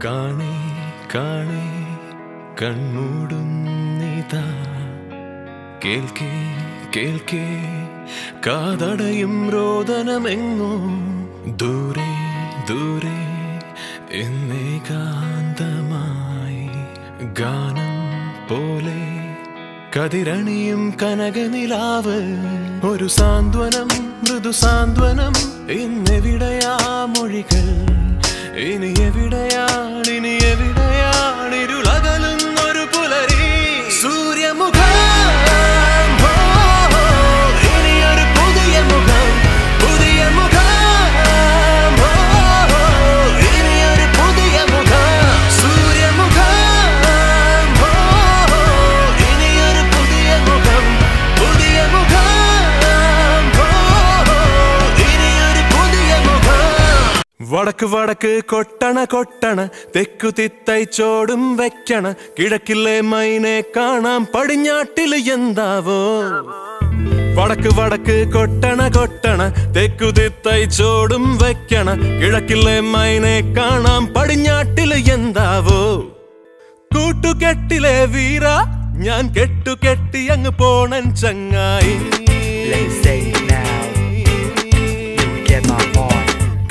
കാണേ കാണേ കൺമൂടുന്നിതാ കേൾക്കേ കേൾക്കേ കാതടയും രോദനമെങ്ങോ ദൂരെ ദൂരെ എന്നേകാന്തമായി ഗാനം പോലെ കതിരണിയും കനകനിലാവ് ഒരു സാന്ത്വനം മൃദു സാന്ത്വനം ഇന്നെവിടെയാ മൊഴികൾ ഇനി എവിടെയാണിരുളകലുന്നൊരു പുലരി സൂര്യമുഖം ഇനിയൊരു പുതിയ മുഖം പുതിയ മുഖം ഇനിയൊരു പുതിയ മുഖം സൂര്യമുഖം ഇനിയൊരു പുതിയ മുഖം പുതിയ മുഖം ഇനിയൊരു പുതിയ മുഖം വടക്ക് വടക്ക് കൊട്ടണ കൊട്ടണ തെക്കു തിത്തൈച്ചോടും വെക്കണ കിഴക്കിലെ മൈനെ കാണാം പടിഞ്ഞാട്ടില് എന്താവോ വടക്ക് വടക്ക് കൊട്ടണ കൊട്ടണ തെക്കു തിത്തൈച്ചോടും വെക്കണ കിഴക്കിലെ മൈനെ കാണാം പടിഞ്ഞാട്ടില് എന്താവോ കൂട്ടുകെട്ടിലെ വീര ഞാൻ കെട്ടുകെട്ടി അങ്ങ് പോണൻ ചങ്ങായി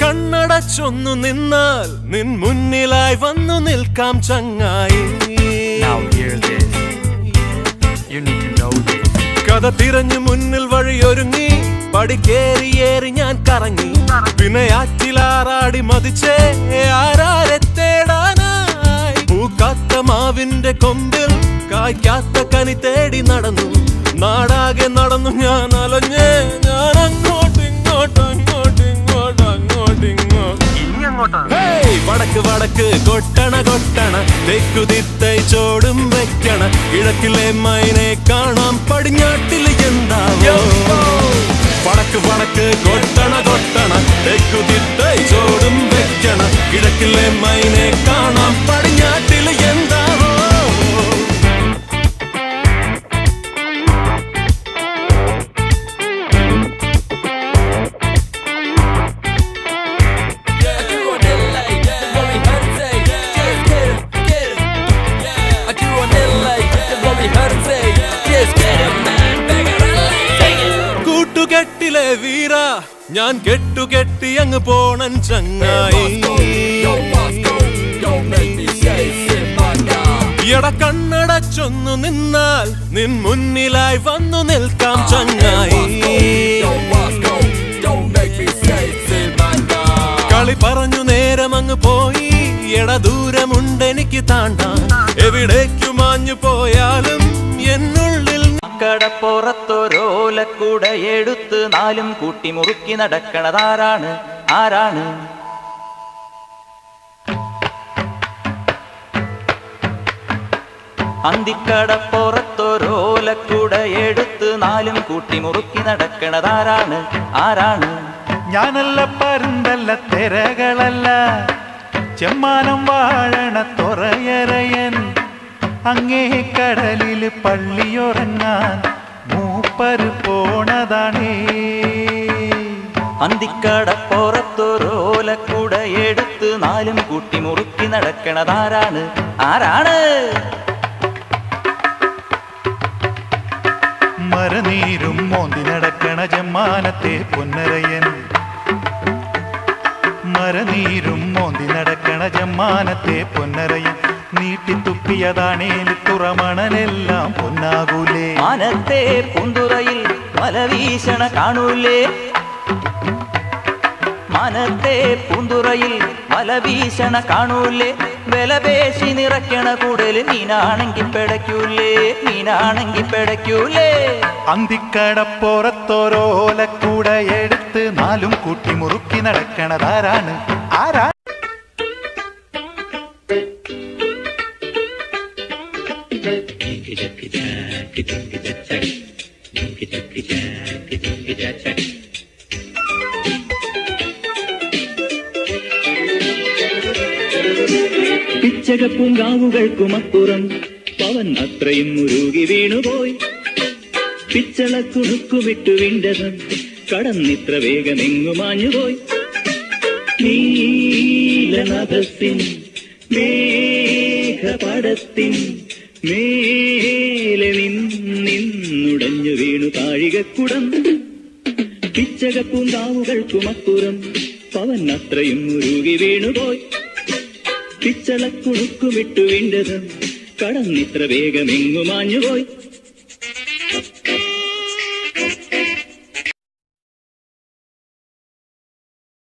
കണ്ണടച്ചൊന്നു നിന്നാൽ നിൻ മുന്നിലായി വന്നു നിൽക്കാം ചങ്ങായി കഥ തിരഞ്ഞു മുന്നിൽ വഴിയൊരുങ്ങി പടിക്കേറിയേറി ഞാൻ കറങ്ങി പിന്നെ ആറ്റിലാറാടി മതിച്ചേ ആരാരെ തേടാനായി പൂക്കാത്ത മാവിന്റെ കൊമ്പിൽ കായ്ക്കാത്ത കനി തേടി നടന്നു നാടാകെ നടന്നു ഞാൻ അലഞ്ഞേ ഞാൻ അങ്ങോട്ട് ഇങ്ങോട്ട് അങ്ങോട്ട് ഇങ്ങോട്ട് അങ്ങോട്ട് ഇങ്ങോട്ട് വടക്ക് വടക്ക് കൊട്ടണ കൊട്ടണ തെക്കു തിത്തൈച്ചോടും വെക്കണ കിഴക്കിലെ മൈനെ കാണാം പടിഞ്ഞാട്ടില് എന്താവോ വടക്ക് വടക്ക് കൊട്ടണ കൊട്ടണ തെക്കു തിത്തൈച്ചോടും വെക്കണ കിഴക്കിലെ മൈനെ കാണാം പടിഞ്ഞാട്ടില് എന്താവോ കൂട്ടുകെട്ടിലെ വീര ഞാൻ കെട്ടുകെട്ടി അങ്ങ് പോണൻ ചങ്ങായി എട കണ്ണടച്ചൊന്നു നിന്നാൽ നിൻ മുന്നിലായി വന്നു നിൽക്കാം ചങ്ങായി കളി പറഞ്ഞു നേരം അങ്ങ് പോയി എട ദൂരമുണ്ടെനിക്ക് താണ്ടാൻ എവിടേക്കു മാഞ്ഞു പോയാലും എന്നുള്ളിൽ കടപ്പുറത്തൊരോലക്കൂട എടുത്ത് നാലും കൂട്ടി മുറുക്കി നടക്കണതാരാണ് ആരാണ് അന്തിക്കടപ്പുറത്തൊരോലക്കൂട എടുത്ത് നാലും കൂട്ടി മുറുക്കി നടക്കണതാരാണ് ആരാണ് ഞാനല്ല പരുന്തല്ല തിരകളല്ല ചെമ്മാനം വാഴണ തൊറയറയൻ അങ്ങേ കടലില് പള്ളിയുറങ്ങാൻ മൂപ്പര് പോണതാണേ അന്തിക്കടപ്പുറത്തൊരോലക്കൂട എടുത്ത് നാലും കൂട്ടി മുറുക്കി നടക്കണതാരാണ് ആരാണ് മരനീരും മോന്തി നടക്കണ ജമ്മാനത്തെ പൊന്നരയൻ മരനീരും മോന്തി നടക്കണ ജമ്മാനത്തെ പൊന്നരയൻ നീട്ടിത്തുപ്പിയതാണേൽ തുറമണലെല്ലാം പൊന്നാകൂലേ മാനത്തെ പൂന്തുറയിൽ മലവീശണ കാണൂലേ മാനത്തെ പൂന്തുറയിൽ മലവീശണ കാണൂലേ വിലപേശി നിറയ്ക്കണ കൂടല് മീനാണെങ്കി പിടയ്ക്കൂലേ മീനാണെങ്കി പിടയ്ക്കൂലേ അന്തിക്കടപ്പുറത്തോരോലക്കൂട എടുത്ത് നാലും കൂട്ടി മുറുക്കി നടക്കണതാരാണ് ആരാ പിച്ചകപ്പൂങ്കാവുകൾക്കുമപ്പുറം പവൻ അത്രയും മുരുകി വീണുപോയി പിച്ചള കുണുക്കുവിട്ടു വിണ്ടതും കടന്നിത്ര വേഗമെങ്ങു മാഞ്ഞുപോയി നീലനഭസിൻ മേഘപടത്തിൻ മേലെ നിന്നുടഞ്ഞു വീണു താഴികക്കുടം. പിച്ചകപ്പൂങ്കാവുകൾക്കുമപ്പുറം പവൻ അത്രയും ഉരുകി വീണുപോയി. പിച്ചളക്കുണുക്കുമിട്ടു വിണ്ടതും കടന്നിത്ര വേഗമെങ്ങു മാഞ്ഞുപോയി.